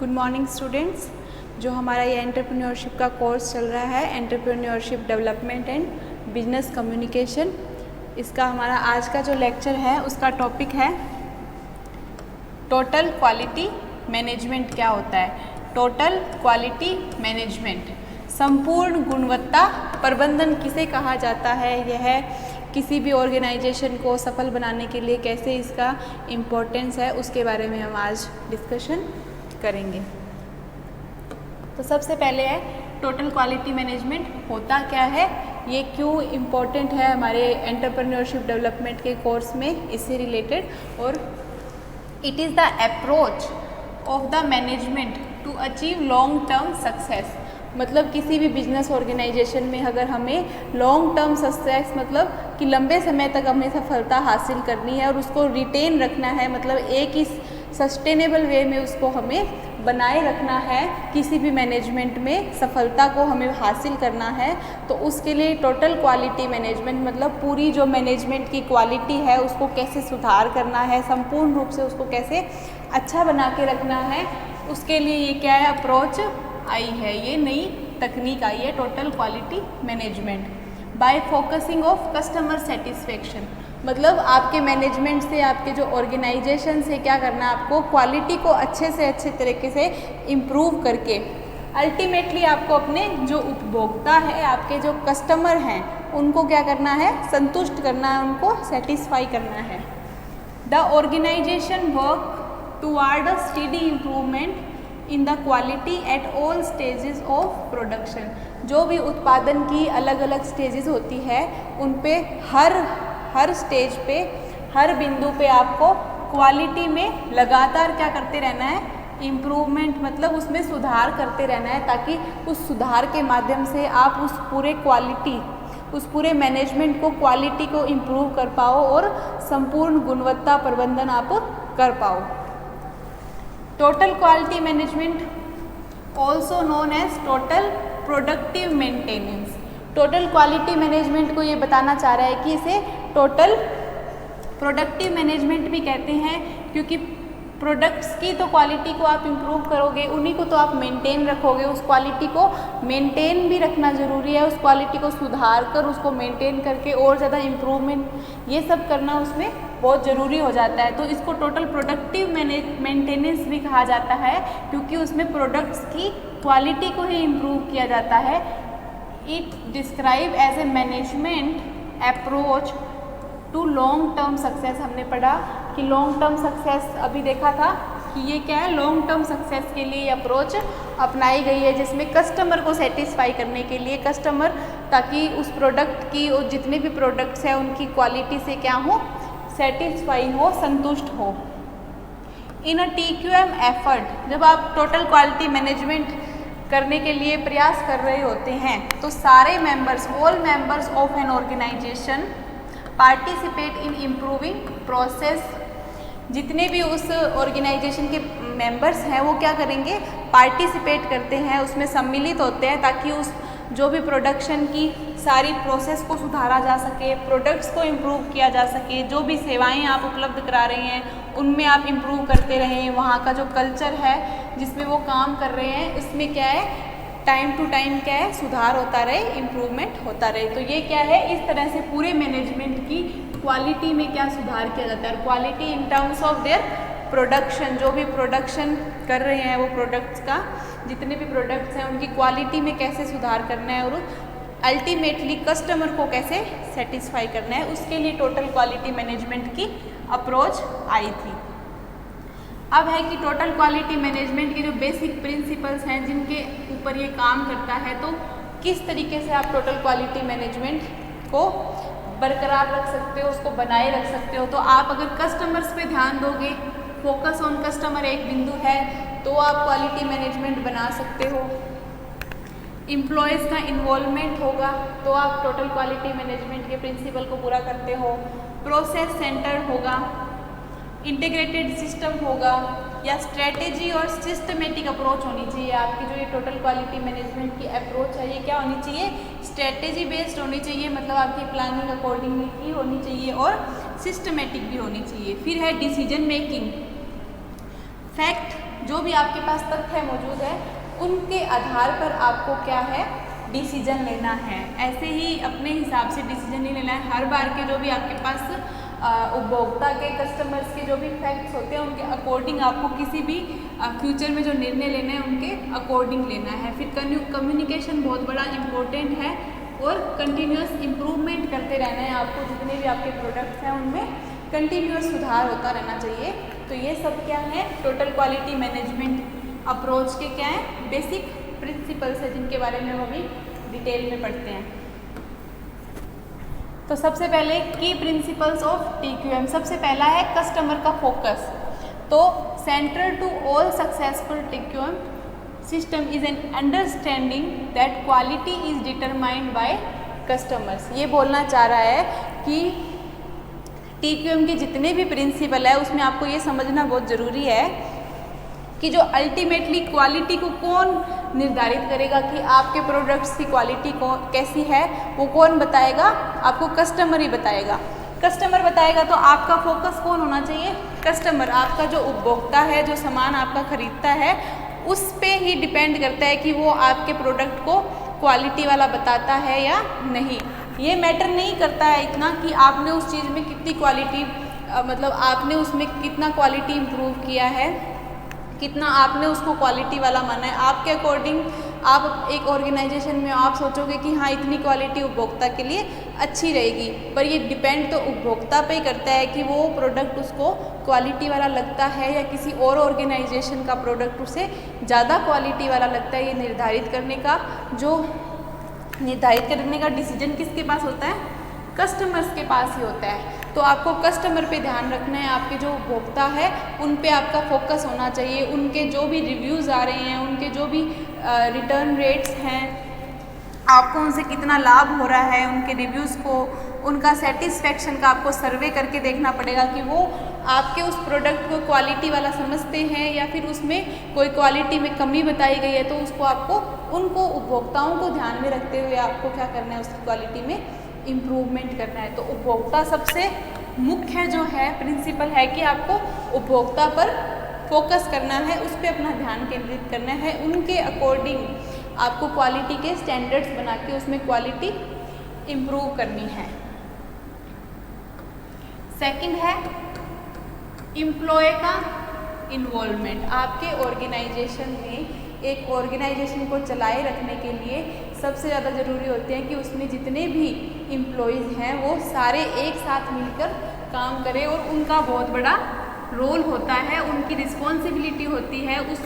Good morning students. जो हमारा ये एंटरप्रेन्योरशिप का कोर्स चल रहा है, entrepreneurship development and business communication, इसका हमारा आज का जो लेक्चर है उसका टॉपिक है टोटल क्वालिटी मैनेजमेंट। क्या होता है टोटल क्वालिटी मैनेजमेंट? संपूर्ण गुणवत्ता प्रबंधन किसे कहा जाता है? यह किसी भी ऑर्गेनाइजेशन को सफल बनाने के लिए कैसे इसका इम्पोर्टेंस है उसके बारे में हम आज डिस्कशन करेंगे। तो सबसे पहले है टोटल क्वालिटी मैनेजमेंट होता क्या है, ये क्यों इम्पोर्टेंट है हमारे एंटरप्रेन्योरशिप डेवलपमेंट के कोर्स में, इससे रिलेटेड। और it is the approach of the management to achieve long term success. मतलब किसी भी बिजनेस ऑर्गेनाइजेशन में अगर हमें लॉन्ग टर्म सक्सेस, मतलब कि लंबे समय तक हमें सफलता हासिल करनी है और उसको रिटेन रखना है, मतलब एक ही सस्टेनेबल वे में उसको हमें बनाए रखना है, किसी भी मैनेजमेंट में सफलता को हमें हासिल करना है, तो उसके लिए टोटल क्वालिटी मैनेजमेंट, मतलब पूरी जो मैनेजमेंट की क्वालिटी है उसको कैसे सुधार करना है, संपूर्ण रूप से उसको कैसे अच्छा बना के रखना है, उसके लिए ये क्या है अप्रोच आई है, ये नई तकनीक आई है total quality management. Bye focusing of customer satisfaction, मतलब आपके मैनेजमेंट से, आपके जो ऑर्गेनाइजेशन से क्या करना है, आपको क्वालिटी को अच्छे से अच्छे तरीके से इम्प्रूव करके अल्टीमेटली आपको अपने जो उपभोक्ता है, आपके जो कस्टमर हैं, उनको क्या करना है, संतुष्ट करना है, उनको सेटिस्फाई करना है। The organisation work toward a study improvement in the quality at all stages of production. जो भी उत्पादन की अलग अलग स्टेजेस होती है उन पे हर स्टेज पे, हर बिंदु पे आपको क्वालिटी में लगातार क्या करते रहना है, इम्प्रूवमेंट, मतलब उसमें सुधार करते रहना है, ताकि उस सुधार के माध्यम से आप उस पूरे क्वालिटी, उस पूरे मैनेजमेंट को, क्वालिटी को इम्प्रूव कर पाओ और संपूर्ण गुणवत्ता प्रबंधन आप कर पाओ। Total quality management also known as total productive maintenance. Total quality management को ये बताना चाह रहा है कि इसे टोटल प्रोडक्टिव मैनेजमेंट भी कहते हैं, क्योंकि प्रोडक्ट्स की तो क्वालिटी को आप इम्प्रूव करोगे, उन्हीं को तो आप मेंटेन रखोगे, उस क्वालिटी को मेंटेन भी रखना ज़रूरी है, उस क्वालिटी को सुधार कर उसको मेंटेन करके और ज़्यादा इम्प्रूवमेंट ये सब करना उसमें बहुत ज़रूरी हो जाता है। तो इसको टोटल प्रोडक्टिव मेंटेनेंस भी कहा जाता है, क्योंकि उसमें प्रोडक्ट्स की क्वालिटी को ही इम्प्रूव किया जाता है। It describe as a management approach to long term success. हमने पढ़ा कि लॉन्ग टर्म सक्सेस, अभी देखा था कि ये क्या है, लॉन्ग टर्म सक्सेस के लिए अप्रोच अपनाई गई है, जिसमें कस्टमर को सेटिस्फाई करने के लिए, कस्टमर ताकि उस प्रोडक्ट की और जितने भी प्रोडक्ट्स हैं उनकी क्वालिटी से क्या हो, सेटिस्फाई हो, संतुष्ट हो। इन अ TQM एफर्ट, जब आप टोटल क्वालिटी मैनेजमेंट करने के लिए प्रयास कर रहे होते हैं तो सारे members, all members of an organization participate in improving process. जितने भी उस ऑर्गेनाइजेशन के मेंबर्स हैं वो क्या करेंगे, पार्टिसिपेट करते हैं, उसमें सम्मिलित होते हैं, ताकि उस जो भी प्रोडक्शन की सारी प्रोसेस को सुधारा जा सके, प्रोडक्ट्स को इम्प्रूव किया जा सके, जो भी सेवाएं आप उपलब्ध करा रहे हैं उनमें आप इम्प्रूव करते रहें, वहाँ का जो कल्चर है जिसमें वो काम कर रहे हैं उसमें क्या है, टाइम टू टाइम क्या है, सुधार होता रहे, इम्प्रूवमेंट होता रहे। तो ये क्या है, इस तरह से पूरे मैनेजमेंट की क्वालिटी में क्या सुधार किया जाता है, quality in terms of their production. जो भी प्रोडक्शन कर रहे हैं वो प्रोडक्ट्स का, जितने भी प्रोडक्ट्स हैं उनकी क्वालिटी में कैसे सुधार करना है और अल्टीमेटली कस्टमर को कैसे सेटिस्फाई करना है, उसके लिए टोटल क्वालिटी मैनेजमेंट की अप्रोच आई थी। अब है कि टोटल क्वालिटी मैनेजमेंट के जो बेसिक प्रिंसिपल्स हैं जिनके ऊपर ये काम करता है, तो किस तरीके से आप टोटल क्वालिटी मैनेजमेंट को बरकरार रख सकते हो, उसको बनाए रख सकते हो। तो आप अगर कस्टमर्स पे ध्यान दोगे, फोकस ऑन कस्टमर एक बिंदु है, तो आप क्वालिटी मैनेजमेंट बना सकते हो। एम्प्लॉयज़ का इन्वॉल्वमेंट होगा तो आप टोटल क्वालिटी मैनेजमेंट के प्रिंसिपल को पूरा करते हो। प्रोसेस सेंटर होगा, इंटीग्रेटेड सिस्टम होगा, या स्ट्रेटेजी और सिस्टमेटिक अप्रोच होनी चाहिए। आपकी जो ये टोटल क्वालिटी मैनेजमेंट की अप्रोच है ये क्या होनी चाहिए, स्ट्रेटेजी बेस्ड होनी चाहिए, मतलब आपकी प्लानिंग अकॉर्डिंगली की होनी चाहिए और सिस्टमेटिक भी होनी चाहिए। फिर है डिसीजन मेकिंग, फैक्ट जो भी आपके पास तथ्य मौजूद है उनके आधार पर आपको क्या है डिसीजन लेना है। ऐसे ही अपने हिसाब से डिसीजन नहीं लेना है। हर बार के जो भी आपके पास उपभोक्ता के कस्टमर्स के जो भी फैक्ट्स होते हैं उनके अकॉर्डिंग आपको किसी भी फ्यूचर में जो निर्णय लेना है उनके अकॉर्डिंग लेना है। फिर कम्युनिकेशन बहुत बड़ा इम्पोर्टेंट है और कंटिन्यूस इम्प्रूवमेंट करते रहना है। आपको जितने भी आपके प्रोडक्ट्स हैं उनमें कंटिन्यूस सुधार होता रहना चाहिए। तो ये सब क्या है टोटल क्वालिटी मैनेजमेंट अप्रोच के क्या है बेसिक प्रिंसिपल्स है जिनके बारे में हम अभी डिटेल में पढ़ते हैं। तो सबसे पहले की प्रिंसिपल्स ऑफ TQM, सबसे पहला है कस्टमर का फोकस। तो central to all successful TQM system is an understanding that quality is determined by customers. ये बोलना चाह रहा है कि TQM के जितने भी प्रिंसिपल है उसमें आपको ये समझना बहुत ज़रूरी है कि जो अल्टीमेटली क्वालिटी को कौन निर्धारित करेगा कि आपके प्रोडक्ट्स की क्वालिटी को कैसी है वो कौन बताएगा, आपको कस्टमर ही बताएगा। कस्टमर बताएगा तो आपका फोकस कौन होना चाहिए, कस्टमर। आपका जो उपभोक्ता है जो सामान आपका खरीदता है उस पे ही डिपेंड करता है कि वो आपके प्रोडक्ट को क्वालिटी वाला बताता है या नहीं। ये मैटर नहीं करता है इतना कि आपने उस चीज़ में कितनी क्वालिटी मतलब आपने उसमें कितना क्वालिटी इम्प्रूव किया है, कितना आपने उसको क्वालिटी वाला माना है। आपके अकॉर्डिंग आप एक ऑर्गेनाइजेशन में आप सोचोगे कि हाँ इतनी क्वालिटी उपभोक्ता के लिए अच्छी रहेगी, पर ये डिपेंड तो उपभोक्ता पे ही करता है कि वो प्रोडक्ट उसको क्वालिटी वाला लगता है या किसी और ऑर्गेनाइजेशन का प्रोडक्ट उसे ज़्यादा क्वालिटी वाला लगता है। ये निर्धारित करने का डिसीजन किसके पास होता है, कस्टमर्स के पास ही होता है। तो आपको कस्टमर पे ध्यान रखना है, आपके जो उपभोक्ता है उन पे आपका फोकस होना चाहिए। उनके जो भी रिव्यूज़ आ रहे हैं, उनके जो भी रिटर्न रेट्स हैं, आपको उनसे कितना लाभ हो रहा है, उनके रिव्यूज़ को, उनका सेटिस्फेक्शन का आपको सर्वे करके देखना पड़ेगा कि वो आपके उस प्रोडक्ट को क्वालिटी वाला समझते हैं या फिर उसमें कोई क्वालिटी में कमी बताई गई है। तो उसको आपको उनको उपभोक्ताओं को ध्यान में रखते हुए आपको क्या करना है, उसकी क्वालिटी में इम्प्रूवमेंट करना है। तो उपभोक्ता सबसे मुख्य जो है प्रिंसिपल है कि आपको उपभोक्ता पर फोकस करना है, उस पर अपना ध्यान केंद्रित करना है। उनके अकॉर्डिंग आपको क्वालिटी के स्टैंडर्ड्स बना के उसमें क्वालिटी इम्प्रूव करनी है। सेकंड है एम्प्लॉय का इन्वॉल्वमेंट। आपके ऑर्गेनाइजेशन में एक ऑर्गेनाइजेशन को चलाए रखने के लिए सबसे ज़्यादा ज़रूरी होते हैं कि उसमें जितने भी एम्प्लॉयज़ हैं वो सारे एक साथ मिलकर काम करें और उनका बहुत बड़ा रोल होता है, उनकी रिस्पॉन्सिबिलिटी होती है उस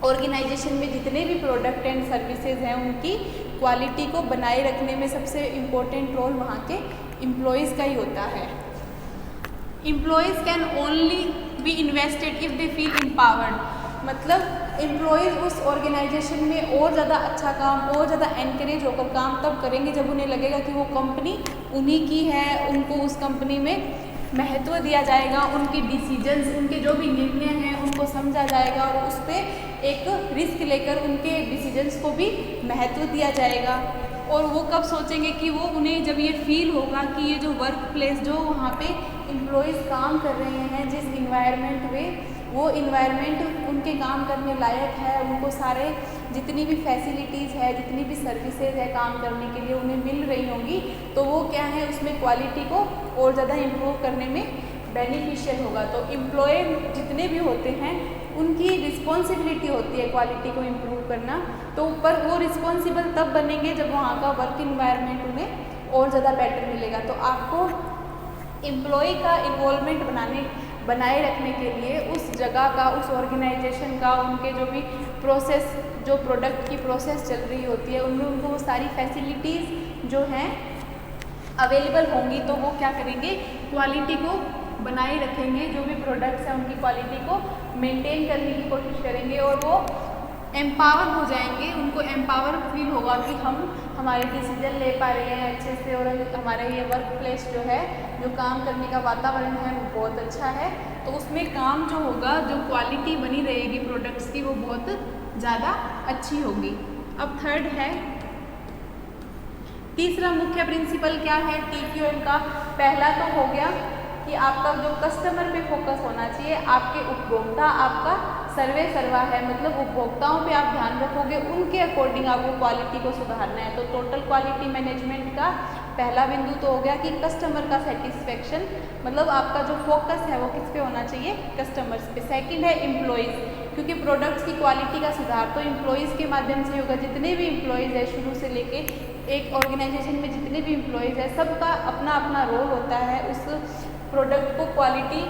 ऑर्गेनाइजेशन में जितने भी प्रोडक्ट एंड सर्विसेज हैं उनकी क्वालिटी को बनाए रखने में सबसे इम्पोर्टेंट रोल वहाँ के एम्प्लॉयज़ का ही होता है। Employees can only be invested if they feel empowered. मतलब एम्प्लॉयज़ उस ऑर्गेनाइजेशन में और ज़्यादा अच्छा काम, और ज़्यादा एनकरेज होकर काम तब करेंगे जब उन्हें लगेगा कि वो कंपनी उन्हीं की है, उनको उस कंपनी में महत्व दिया जाएगा, उनके डिसीजंस, उनके जो भी निर्णय हैं उनको समझा जाएगा और उस पर एक रिस्क लेकर उनके डिसीजंस को भी महत्व दिया जाएगा। और वो कब सोचेंगे कि वो उन्हें जब ये फील होगा कि ये जो वर्क प्लेस जो वहाँ पे एम्प्लॉयज़ काम कर रहे हैं जिस इन्वायरमेंट में, वो इन्वायरमेंट उनके काम करने लायक है, उनको सारे जितनी भी फैसिलिटीज़ है, जितनी भी सर्विसेज है काम करने के लिए उन्हें मिल रही होंगी, तो वो क्या है उसमें क्वालिटी को और ज़्यादा इम्प्रूव करने में बेनिफिशियल होगा। तो एम्प्लॉय जितने भी होते हैं उनकी रिस्पॉन्सिबिलिटी होती है क्वालिटी को इम्प्रूव करना। तो पर वो रिस्पॉन्सिबल तब बनेंगे जब वहाँ का वर्क इन्वायरमेंट उन्हें और ज़्यादा बेटर मिलेगा। तो आपको एम्प्लॉय का इन्वॉल्वमेंट बनाए रखने के लिए उस जगह का, उस ऑर्गेनाइजेशन का, उनके जो भी प्रोसेस, जो प्रोडक्ट की प्रोसेस चल रही होती है उनमें उनको वो सारी फैसिलिटीज़ जो हैं अवेलेबल होंगी, तो वो क्या करेंगे क्वालिटी को बनाए रखेंगे, जो भी प्रोडक्ट्स हैं उनकी क्वालिटी को मेंटेन करने की कोशिश करेंगे और वो एम्पावर हो जाएंगे। उनको एम्पावर फील होगा कि हम हमारे डिसीजन ले पा रहे हैं अच्छे से और हमारा ये वर्क प्लेस जो है, जो काम करने का वातावरण है वो बहुत अच्छा है। तो उसमें काम जो होगा, जो क्वालिटी बनी रहेगी प्रोडक्ट्स की, वो बहुत ज़्यादा अच्छी होगी। अब थर्ड है, तीसरा मुख्य प्रिंसिपल क्या है TQM का। पहला तो हो गया कि आपका जो कस्टमर पे फोकस होना चाहिए, आपके उपभोक्ता आपका सर्वे सर्वा है, मतलब उपभोक्ताओं पे आप ध्यान रखोगे, उनके अकॉर्डिंग आपको क्वालिटी को सुधारना है। तो टोटल क्वालिटी मैनेजमेंट का पहला बिंदु तो हो गया कि कस्टमर का सेटिस्फेक्शन, मतलब आपका जो फोकस है वो किस पे होना चाहिए, कस्टमर्स पे। सेकंड है एम्प्लॉयज़, क्योंकि प्रोडक्ट्स की क्वालिटी का सुधार तो एम्प्लॉयज़ के माध्यम से होगा। जितने भी एम्प्लॉयज़ है शुरू से लेके एक ऑर्गेनाइजेशन में जितने भी एम्प्लॉयज़ है, सबका अपना अपना रोल होता है उस प्रोडक्ट को क्वालिटी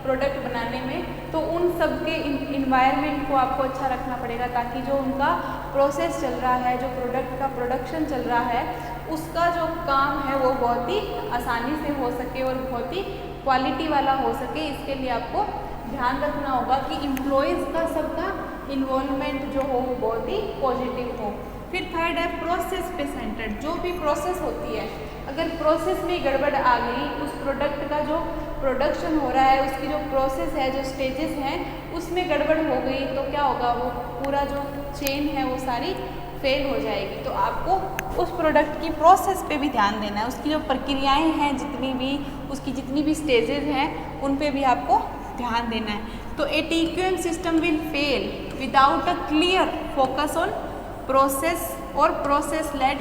प्रोडक्ट बनाने में। तो उन सब के इन्वायरमेंट को आपको अच्छा रखना पड़ेगा, ताकि जो उनका प्रोसेस चल रहा है, जो प्रोडक्ट का प्रोडक्शन चल रहा है, उसका जो काम है वो बहुत ही आसानी से हो सके और बहुत ही क्वालिटी वाला हो सके। इसके लिए आपको ध्यान रखना होगा कि एम्प्लॉयज़ का सबका इन्वॉल्वमेंट जो हो वो बहुत ही पॉजिटिव हो। फिर थर्ड है प्रोसेस पे सेंटर्ड। जो भी प्रोसेस होती है, अगर प्रोसेस में गड़बड़ आ गई, उस प्रोडक्ट का जो प्रोडक्शन हो रहा है, उसकी जो प्रोसेस है, जो स्टेजेस हैं, उसमें गड़बड़ हो गई तो क्या होगा, वो पूरा जो चेन है वो सारी फेल हो जाएगी। तो आपको उस प्रोडक्ट की प्रोसेस पे भी ध्यान देना है, उसकी जो प्रक्रियाएं हैं, जितनी भी उसकी जितनी भी स्टेजेस हैं, उन पे भी आपको ध्यान देना है। तो ए TQM system will fail without a clear focus on process और प्रोसेस लेड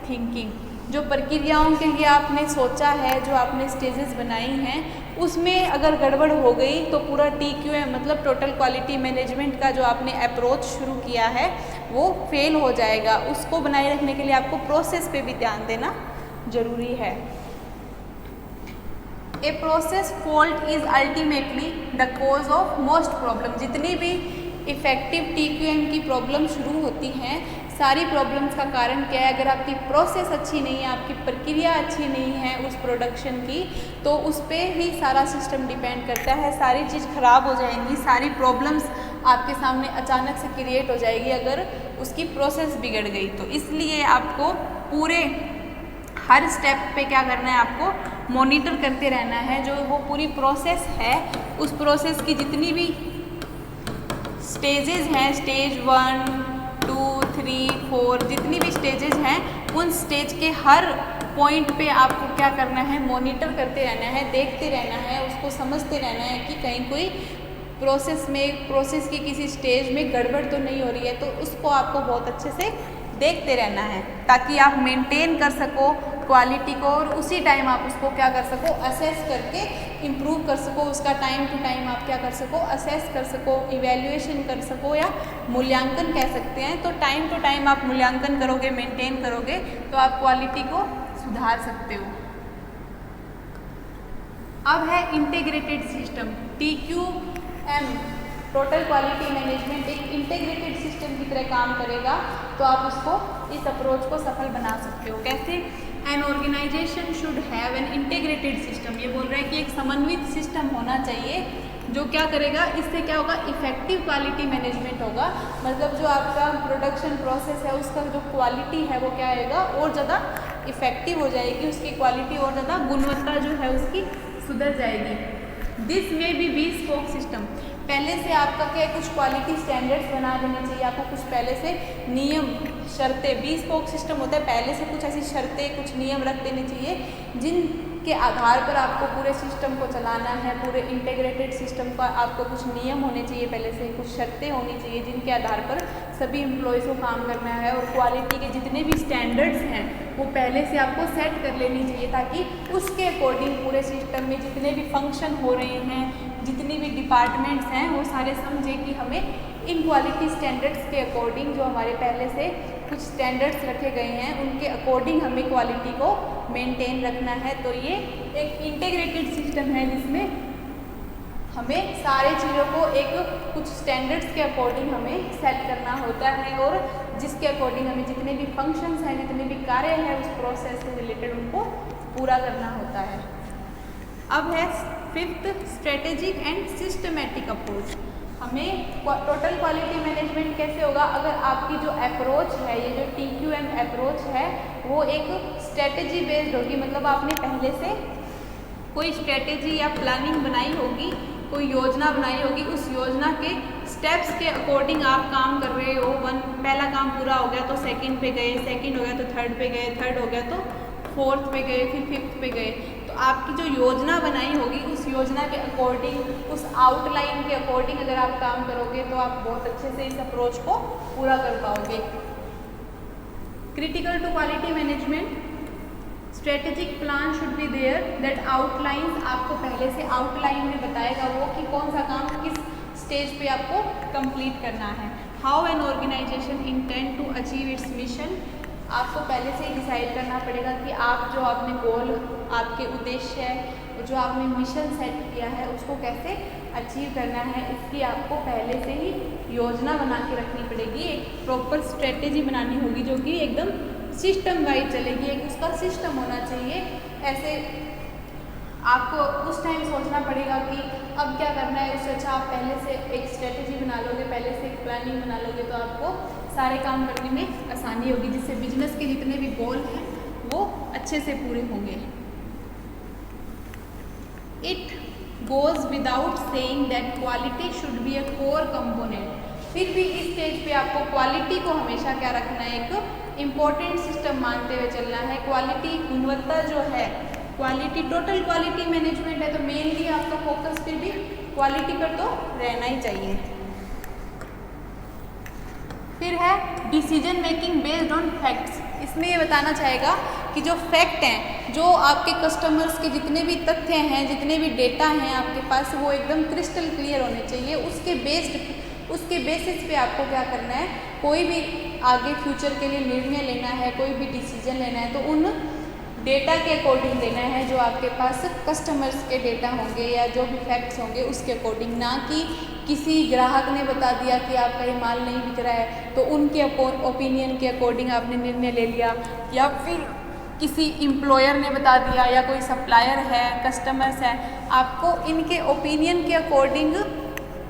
थिंकिंग। जो प्रक्रियाओं के लिए आपने सोचा है, जो आपने स्टेजेस बनाई हैं, उसमें अगर गड़बड़ हो गई तो पूरा TQM मतलब टोटल क्वालिटी मैनेजमेंट का जो आपने अप्रोच शुरू किया है वो फेल हो जाएगा। उसको बनाए रखने के लिए आपको प्रोसेस पे भी ध्यान देना जरूरी है। A process fault is ultimately the cause of most problem. जितनी भी इफेक्टिव TQM की प्रॉब्लम शुरू होती हैं, सारी प्रॉब्लम्स का कारण क्या है, अगर आपकी प्रोसेस अच्छी नहीं है, आपकी प्रक्रिया अच्छी नहीं है उस प्रोडक्शन की, तो उस पर ही सारा सिस्टम डिपेंड करता है। सारी चीज़ ख़राब हो जाएंगी, सारी प्रॉब्लम्स आपके सामने अचानक से क्रिएट हो जाएगी अगर उसकी प्रोसेस बिगड़ गई। तो इसलिए आपको पूरे हर स्टेप पे क्या करना है, आपको मॉनिटर करते रहना है। जो वो पूरी प्रोसेस है, उस प्रोसेस की जितनी भी स्टेजेस हैं, स्टेज 1, 2, 3, 4, जितनी भी स्टेजेस हैं, उन स्टेज के हर पॉइंट पे आपको क्या करना है, मॉनिटर करते रहना है, देखते रहना है, उसको समझते रहना है कि कहीं कोई प्रोसेस की किसी स्टेज में गड़बड़ तो नहीं हो रही है। तो उसको आपको बहुत अच्छे से देखते रहना है, ताकि आप मेंटेन कर सको क्वालिटी को, और उसी टाइम आप उसको क्या कर सको, असेस करके इम्प्रूव कर सको। उसका टाइम टू टाइम आप क्या कर सको, असेस कर सको, इवैल्यूएशन कर सको, या मूल्यांकन कह सकते हैं। तो टाइम टू टाइम आप मूल्यांकन करोगे, मेंटेन करोगे, तो आप क्वालिटी को सुधार सकते हो। अब है integrated system. TQM total quality management एक इंटीग्रेटेड सिस्टम की तरह काम करेगा, तो आप उसको इस अप्रोच को सफल बना सकते हो। कैसे? An organization should have an integrated system. ये बोल रहा है कि एक समन्वित सिस्टम होना चाहिए, जो क्या करेगा, इससे क्या होगा, इफेक्टिव क्वालिटी मैनेजमेंट होगा। मतलब जो आपका प्रोडक्शन प्रोसेस है, उसका जो क्वालिटी है वो क्या आएगा, और ज़्यादा इफेक्टिव हो जाएगी, उसकी क्वालिटी और ज़्यादा गुणवत्ता जो है उसकी सुधर जाएगी। दिस में बी bespoke सिस्टम। पहले से आपका क्या है, कुछ क्वालिटी स्टैंडर्ड्स बना देने चाहिए आपको, कुछ पहले से नियम शर्तें। bespoke सिस्टम होता है पहले से कुछ ऐसी शर्तें, कुछ नियम रख देने चाहिए, जिनके आधार पर आपको पूरे सिस्टम को चलाना है। पूरे इंटीग्रेटेड सिस्टम का आपको कुछ नियम होने चाहिए, पहले से कुछ शर्तें होनी चाहिए, जिनके आधार पर सभी एम्प्लॉयज़ को काम करना है। और क्वालिटी के जितने भी स्टैंडर्ड्स हैं वो पहले से आपको सेट कर लेनी चाहिए, ताकि उसके अकॉर्डिंग पूरे सिस्टम में जितने भी फंक्शन हो रहे हैं, जितनी भी डिपार्टमेंट्स हैं, वो सारे समझे कि हमें इन क्वालिटी स्टैंडर्ड्स के अकॉर्डिंग, जो हमारे पहले से कुछ स्टैंडर्ड्स रखे गए हैं, उनके अकॉर्डिंग हमें क्वालिटी को मेंटेन रखना है। तो ये एक इंटीग्रेटेड सिस्टम है, जिसमें हमें सारे चीज़ों को एक कुछ स्टैंडर्ड्स के अकॉर्डिंग हमें सेट करना होता है, और जिसके अकॉर्डिंग हमें जितने भी फंक्शंस हैं, जितने भी कार्य हैं उस प्रोसेस से रिलेटेड, उनको पूरा करना होता है। अब है fifth, strategic and systematic approach. हमें टोटल क्वालिटी मैनेजमेंट कैसे होगा, अगर आपकी जो अप्रोच है, ये जो TQM अप्रोच है, वो एक स्ट्रेटेजी बेस्ड होगी। मतलब आपने पहले से कोई स्ट्रेटेजी या प्लानिंग बनाई होगी, कोई योजना बनाई होगी, उस योजना के स्टेप्स के अकॉर्डिंग आप काम कर रहे हो। पहला काम पूरा हो गया तो सेकंड पे गए, सेकंड हो गया तो थर्ड पे गए, थर्ड हो गया तो फोर्थ पे गए, फिर फिफ्थ पे गए। तो आपकी जो योजना बनाई होगी उस योजना के अकॉर्डिंग, उस आउटलाइन के अकॉर्डिंग अगर आप काम करोगे तो आप बहुत अच्छे से इस अप्रोच को पूरा कर पाओगे। Critical to quality management, strategic plan should be there that outlines, आपको पहले से आउटलाइन में बताएगा वो कि कौन सा काम किस स्टेज पे आपको कंप्लीट करना है। How an organization intend to achieve its mission, आपको पहले से ही डिसाइड करना पड़ेगा कि आप जो आपने गोल, आपके उद्देश्य है, जो आपने मिशन सेट किया है उसको कैसे अचीव करना है, इसकी आपको पहले से ही योजना बना के रखनी पड़ेगी। एक प्रॉपर स्ट्रेटेजी बनानी होगी जो कि एकदम सिस्टम वाइज चलेगी, एक उसका सिस्टम होना चाहिए। ऐसे आपको उस टाइम सोचना पड़ेगा कि अब क्या करना है, उससे अच्छा आप पहले से एक स्ट्रेटेजी बना लोगे, पहले से एक प्लानिंग बना लोगे तो आपको सारे काम करने में आसानी होगी, जिससे बिजनेस के जितने भी गोल हैं वो अच्छे से पूरे होंगे। It goes without saying that quality should be a core component, फिर भी इस स्टेज पे आपको क्वालिटी को हमेशा क्या रखना है, एक इम्पोर्टेंट सिस्टम मानते हुए चलना है। क्वालिटी, गुणवत्ता जो है, क्वालिटी, टोटल क्वालिटी मैनेजमेंट है तो मेनली आपका फोकस फिर भी क्वालिटी पर तो रहना ही चाहिए। फिर है decision making based on facts, इसमें ये बताना चाहेगा कि जो फैक्ट हैं, जो आपके कस्टमर्स के जितने भी तथ्य हैं, जितने भी डेटा हैं आपके पास, वो एकदम क्रिस्टल क्लियर होने चाहिए। उसके बेसिस पे आपको क्या करना है, कोई भी आगे फ्यूचर के लिए निर्णय लेना है, कोई भी डिसीजन लेना है तो उन डेटा के अकॉर्डिंग लेना है जो आपके पास कस्टमर्स के डेटा होंगे या जो भी फैक्ट्स होंगे उसके अकॉर्डिंग, ना कि किसी ग्राहक ने बता दिया कि आपका ये माल नहीं बिक रहा है तो उनके ओपिनियन के अकॉर्डिंग आपने निर्णय ले लिया, या फिर किसी एम्प्लॉयर ने बता दिया या कोई सप्लायर है, कस्टमर्स हैं, आपको इनके ओपिनियन के अकॉर्डिंग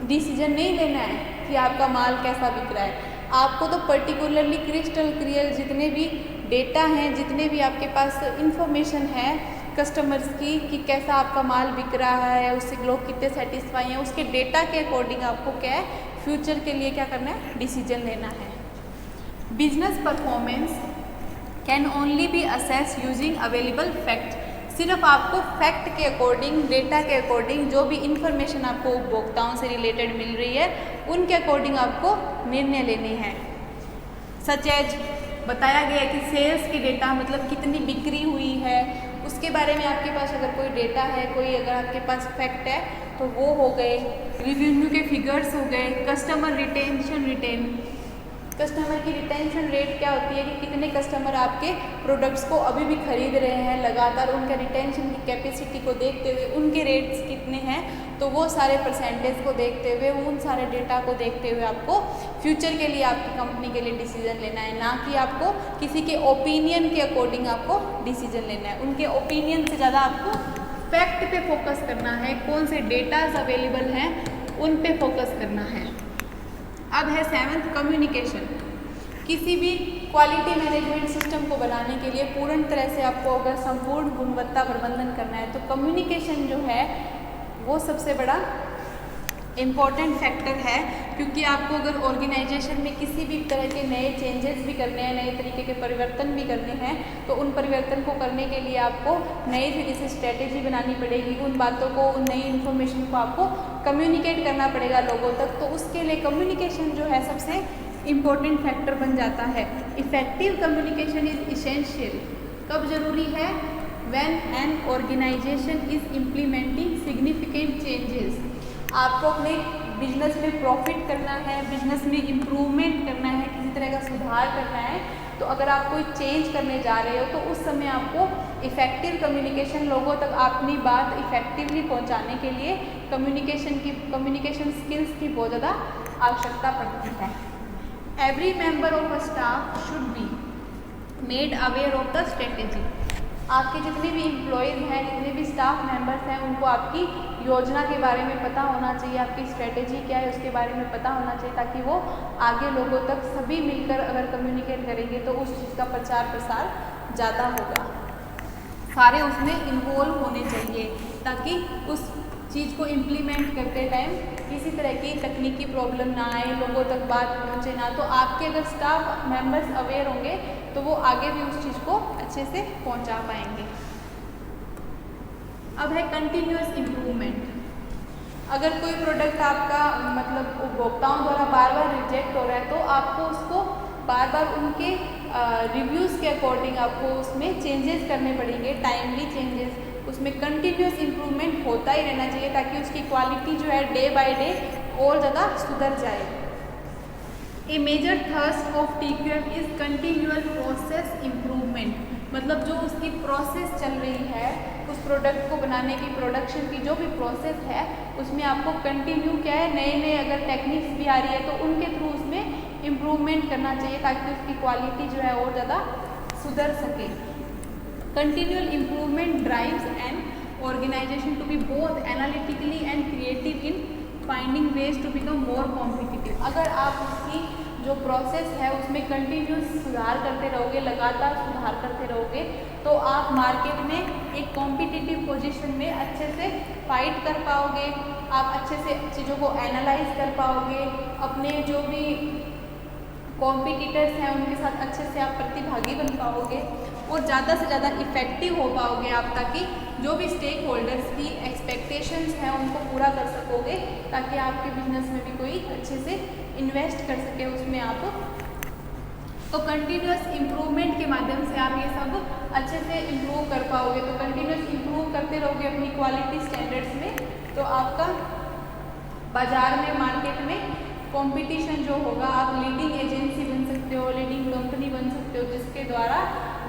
डिसीजन नहीं लेना है कि आपका माल कैसा बिक रहा है। आपको तो पर्टिकुलरली क्रिस्टल क्लियर जितने भी डेटा हैं, जितने भी आपके पास इंफॉर्मेशन है कस्टमर्स की कि कैसा आपका माल बिक रहा है, उससे लोग कितने सेटिस्फाई हैं, उसके डेटा के अकॉर्डिंग आपको क्या है, फ्यूचर के लिए क्या करना है, डिसीजन लेना है। Business performance can only be assess using available fact, सिर्फ आपको फैक्ट के अकॉर्डिंग, डेटा के अकॉर्डिंग, जो भी इंफॉर्मेशन आपको उपभोक्ताओं से रिलेटेड मिल रही है उनके अकॉर्डिंग आपको निर्णय लेने हैं। सच एज बताया गया है कि सेल्स के डेटा, मतलब कितनी बिक्री हुई है, उसके बारे में आपके पास अगर कोई डेटा है, कोई अगर आपके पास फैक्ट है तो वो हो गए। रेवेन्यू के फिगर्स हो गए। कस्टमर कस्टमर की रिटेंशन रेट क्या होती है कि कितने कस्टमर आपके प्रोडक्ट्स को अभी भी खरीद रहे हैं लगातार, उनके रिटेंशन की कैपेसिटी को देखते हुए उनके रेट्स कितने हैं, तो वो सारे परसेंटेज को देखते हुए, उन सारे डेटा को देखते हुए आपको फ्यूचर के लिए आपकी कंपनी के लिए डिसीजन लेना है, ना कि आपको किसी के ओपिनियन के अकॉर्डिंग आपको डिसीजन लेना है। उनके ओपिनियन से ज़्यादा आपको फैक्ट पे फोकस करना है, कौन से डेटाज अवेलेबल हैं उन पे फोकस करना है। अब है 7th कम्युनिकेशन। किसी भी क्वालिटी मैनेजमेंट सिस्टम को बनाने के लिए पूर्ण तरह से आपको अगर संपूर्ण गुणवत्ता प्रबंधन करना है तो कम्युनिकेशन जो है वो सबसे बड़ा इम्पॉर्टेंट फैक्टर है, क्योंकि आपको अगर ऑर्गेनाइजेशन में किसी भी तरह के नए चेंजेस भी करने हैं, नए तरीके के परिवर्तन भी करने हैं, तो उन परिवर्तन को करने के लिए आपको नई तरीके से स्ट्रेटेजी बनानी पड़ेगी, उन बातों को, उन नई इन्फॉर्मेशन को आपको कम्युनिकेट करना पड़ेगा लोगों तक। तो उसके लिए कम्युनिकेशन जो है सबसे इम्पॉर्टेंट फैक्टर बन जाता है। Effective communication is essential. कब जरूरी है? When an organization is implementing significant changes. आपको अपने बिजनेस में प्रॉफिट करना है, बिजनेस में इम्प्रूवमेंट करना है, किसी तरह का सुधार करना है, तो अगर आप कोई चेंज करने जा रहे हो तो उस समय आपको इफ़ेक्टिव कम्युनिकेशन, लोगों तक अपनी बात इफ़ेक्टिवली पहुंचाने के लिए कम्युनिकेशन स्किल्स की बहुत ज़्यादा आवश्यकता पड़ती है। Every member of a staff should be made aware of the strategy. आपके जितने भी एम्प्लॉयज़ हैं, जितने भी स्टाफ मेंबर्स हैं, उनको आपकी योजना के बारे में पता होना चाहिए, आपकी स्ट्रेटेजी क्या है उसके बारे में पता होना चाहिए, ताकि वो आगे लोगों तक सभी मिलकर अगर कम्युनिकेट करेंगे तो उस चीज़ का प्रचार प्रसार ज़्यादा होगा। सारे उसमें इन्वॉल्व होने चाहिए ताकि उस चीज़ को इम्प्लीमेंट करते टाइम किसी तरह की तकनीकी प्रॉब्लम ना आए, लोगों तक बात पहुँचे ना। तो आपके अगर स्टाफ मेंबर्स अवेयर होंगे तो वो आगे भी उस चीज़ को अच्छे से पहुँचा पाएंगे। अब है कंटिन्यूअस इम्प्रूवमेंट। अगर कोई प्रोडक्ट आपका मतलब उपभोक्ताओं द्वारा बार बार रिजेक्ट हो रहा है तो आपको उसको बार बार उनके रिव्यूज़ के अकॉर्डिंग आपको उसमें चेंजेस करने पड़ेंगे, टाइमली चेंजेस। उसमें कंटिन्यूअस इम्प्रूवमेंट होता ही रहना चाहिए ताकि उसकी क्वालिटी जो है डे बाय डे और ज़्यादा सुधर जाए। A major thrust of TQM is continual process improvement. मतलब जो उसकी प्रोसेस चल रही है, उस प्रोडक्ट को बनाने की, प्रोडक्शन की जो भी प्रोसेस है, उसमें आपको कंटिन्यू क्या है, नए नए अगर टेक्निक्स भी आ रही है तो उनके थ्रू उसमें इम्प्रूवमेंट करना चाहिए ताकि उसकी क्वालिटी जो है और ज़्यादा सुधर सके। Continual improvement drives an organization to be both analytically and creative in finding ways to become more competitive. अगर आप उसकी जो प्रोसेस है उसमें कंटिन्यूस सुधार करते रहोगे, लगातार सुधार करते रहोगे, तो आप मार्केट में एक कॉम्पिटिटिव पोजीशन में अच्छे से फाइट कर पाओगे, आप अच्छे से चीज़ों को एनालाइज कर पाओगे, अपने जो भी कॉम्पिटिटर्स हैं उनके साथ अच्छे से आप प्रतिभागी बन पाओगे और ज़्यादा से ज़्यादा इफ़ेक्टिव हो पाओगे आप, ताकि जो भी स्टेक होल्डर्स की एक्सपेक्टेशंस हैं उनको पूरा कर सकोगे, ताकि आपके बिजनेस में भी कोई अच्छे से इन्वेस्ट कर सके उसमें आप। तो कंटिन्यूअस इम्प्रूवमेंट के माध्यम से आप ये सब अच्छे से इम्प्रूव कर पाओगे। तो कंटिन्यूअस इम्प्रूव करते रहोगे अपनी क्वालिटी स्टैंडर्ड्स में, तो आपका बाज़ार में, मार्केट में कंपटीशन जो होगा, आप लीडिंग एजेंसी बन सकते हो, लीडिंग कंपनी बन सकते हो, जिसके द्वारा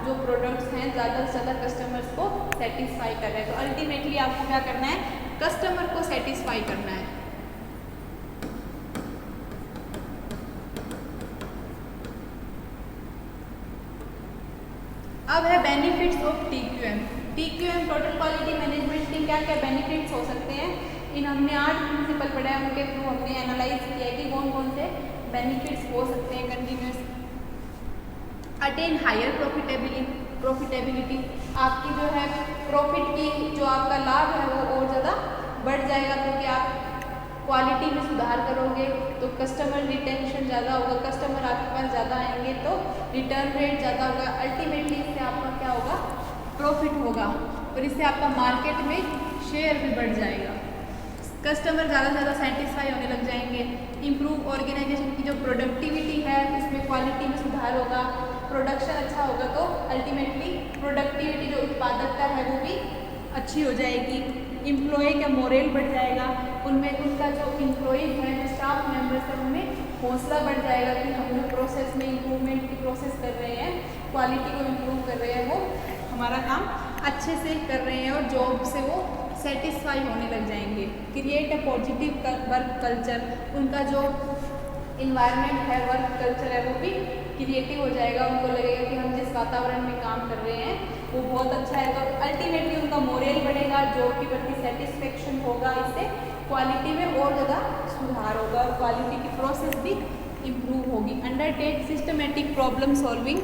जो प्रोडक्ट्स हैं ज़्यादा से ज़्यादा कस्टमर्स को सेटिस्फाई कर रहे हैं। तो अल्टीमेटली आपको क्या करना है, कस्टमर को सेटिस्फाई करना है। अब है benefits of TQM। TQM total quality management के क्या क्या बेनिफिट्स हो सकते हैं, इन हमने 8 प्रिंसिपल पढ़ा है, उनके थ्रू हमने एनालाइज किया है कि कौन कौन से बेनिफिट्स हो सकते हैं कंटिन्यूस। अटेन हायर प्रॉफिटेबिलिटी, आपकी जो है प्रॉफिट की जो आपका लाभ है वो और ज़्यादा बढ़ जाएगा, क्योंकि आप क्वालिटी में सुधार करोगे तो कस्टमर रिटेंशन ज़्यादा होगा, कस्टमर आपके पास ज़्यादा आएंगे तो रिटर्न रेट ज़्यादा होगा। अल्टीमेटली इससे आपका क्या होगा, प्रॉफिट होगा और इससे आपका मार्केट में शेयर भी बढ़ जाएगा, कस्टमर ज़्यादा से ज़्यादा सेटिस्फाई होने लग जाएंगे। इम्प्रूव ऑर्गेनाइजेशन की जो प्रोडक्टिविटी है उसमें क्वालिटी में सुधार होगा, प्रोडक्शन अच्छा होगा तो अल्टीमेटली प्रोडक्टिविटी जो उत्पादकता है वो भी अच्छी हो जाएगी। एम्प्लॉय का मोरल बढ़ जाएगा, उनमें उनका जो एम्प्लॉयज़ हैं, जो स्टाफ मेंबर्स हैं, उनमें हौसला बढ़ जाएगा कि हम जो प्रोसेस में इम्प्रूवमेंट की प्रोसेस कर रहे हैं, क्वालिटी को इम्प्रूव कर रहे हैं, वो हमारा काम अच्छे से कर रहे हैं और जॉब से वो सेटिस्फाई होने लग जाएंगे। Create a positive work culture, उनका जो इन्वायरमेंट है, वर्क कल्चर है, वो भी क्रिएटिव हो जाएगा, उनको लगेगा कि हम जिस वातावरण में काम कर रहे हैं वो बहुत अच्छा है, तो अल्टीमेटली उनका मोरल बढ़ेगा, जॉब के प्रति सेटिस्फेक्शन होगा, इससे क्वालिटी में और ज़्यादा सुधार होगा और क्वालिटी की प्रोसेस भी इम्प्रूव होगी। अंडरटेक सिस्टमेटिक प्रॉब्लम सॉल्विंग,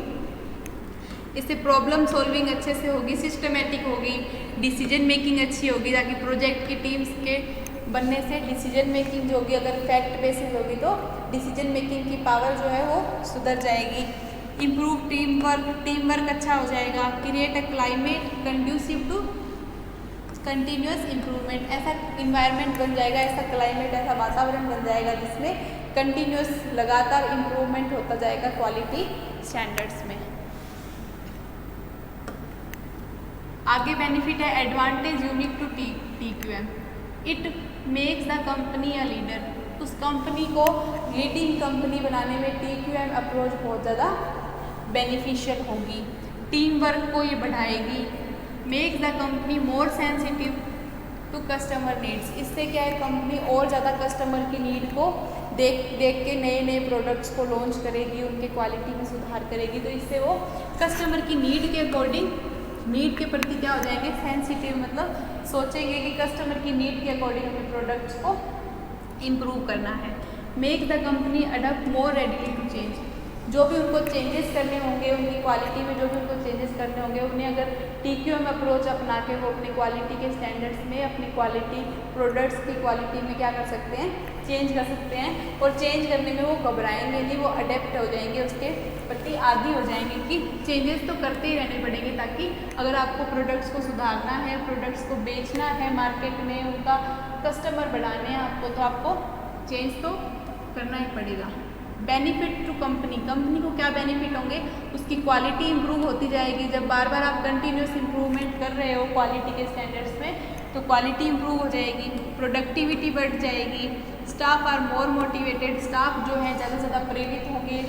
इससे प्रॉब्लम सॉल्विंग अच्छे से होगी, सिस्टमेटिक होगी, डिसीजन मेकिंग अच्छी होगी, ताकि प्रोजेक्ट की टीम्स के बनने से डिसीजन मेकिंग जो होगी, अगर फैक्ट बेसिस होगी तो डिसीजन मेकिंग की पावर जो है वो सुधर जाएगी। इम्प्रूव टीम वर्क अच्छा हो जाएगा। Create a climate conducive to continuous improvement, ऐसा इन्वायरमेंट बन जाएगा, ऐसा क्लाइमेट, ऐसा वातावरण बन जाएगा जिसमें कंटिन्यूअस लगातार इम्प्रूवमेंट होता जाएगा क्वालिटी स्टैंडर्ड्स में। आगे बेनिफिट है advantage unique to TQM, it makes the company a leader, उस कंपनी को लीडिंग कंपनी बनाने में TQM अप्रोच बहुत ज़्यादा बेनिफिशियल होगी। टीम वर्क को ये बढ़ाएगी। Make the company more sensitive to customer needs, इससे क्या है, कंपनी और ज़्यादा कस्टमर की नीड को देख के नए नए प्रोडक्ट्स को लॉन्च करेगी, उनके क्वालिटी में सुधार करेगी, तो इससे वो कस्टमर की नीड के अकॉर्डिंग, नीड के प्रति क्या हो जाएंगे, सेंसिटिव, मतलब सोचेंगे कि कस्टमर की नीड के अकॉर्डिंग हमें प्रोडक्ट्स को इम्प्रूव करना है। Make the company adopt more readily to change, जो भी उनको चेंजेस करने होंगे, उनकी क्वालिटी में जो भी उनको चेंजेस करने होंगे, उन्हें अगर TQM अप्रोच अपना के वो अपनी क्वालिटी के स्टैंडर्ड्स में, अपनी क्वालिटी प्रोडक्ट्स की क्वालिटी में क्या कर सकते हैं, चेंज कर सकते हैं। और चेंज करने में वो घबराएंगे नहीं, वो अडेप्ट हो जाएंगे, उसके प्रति आदी हो जाएंगे कि चेंजेस तो करते ही रहने पड़ेंगे, ताकि अगर आपको प्रोडक्ट्स को सुधारना है, प्रोडक्ट्स को बेचना है मार्केट में, उनका कस्टमर बढ़ाने हैं आपको, तो आपको चेंज तो करना ही पड़ेगा। बेनिफिट टू कंपनी, कंपनी को क्या बेनिफिट होंगे, उसकी क्वालिटी इंप्रूव होती जाएगी। जब बार बार आप कंटिन्यूस इंप्रूवमेंट कर रहे हो क्वालिटी के स्टैंडर्ड्स में, तो क्वालिटी इंप्रूव हो जाएगी, प्रोडक्टिविटी बढ़ जाएगी, staff are more motivated, staff जो है ज़्यादा से ज़्यादा प्रेरित होंगे,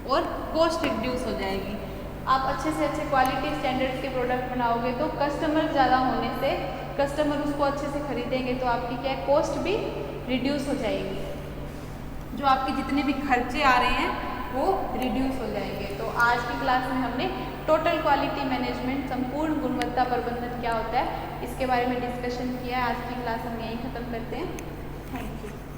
और कॉस्ट रिड्यूस हो जाएगी। आप अच्छे से अच्छे क्वालिटी स्टैंडर्ड्स के प्रोडक्ट बनाओगे तो कस्टमर ज़्यादा होने से कस्टमर उसको अच्छे से खरीदेंगे, तो आपकी क्या है, कॉस्ट भी रिड्यूस हो जाएगी। जो आपके जितने भी खर्चे आ रहे हैं वो रिड्यूस हो जाएंगे। तो आज की क्लास में हमने टोटल क्वालिटी मैनेजमेंट, संपूर्ण गुणवत्ता प्रबंधन क्या होता है, इसके बारे में डिस्कशन किया है। आज की क्लास हम यहीं ख़त्म करते हैं। Thank you.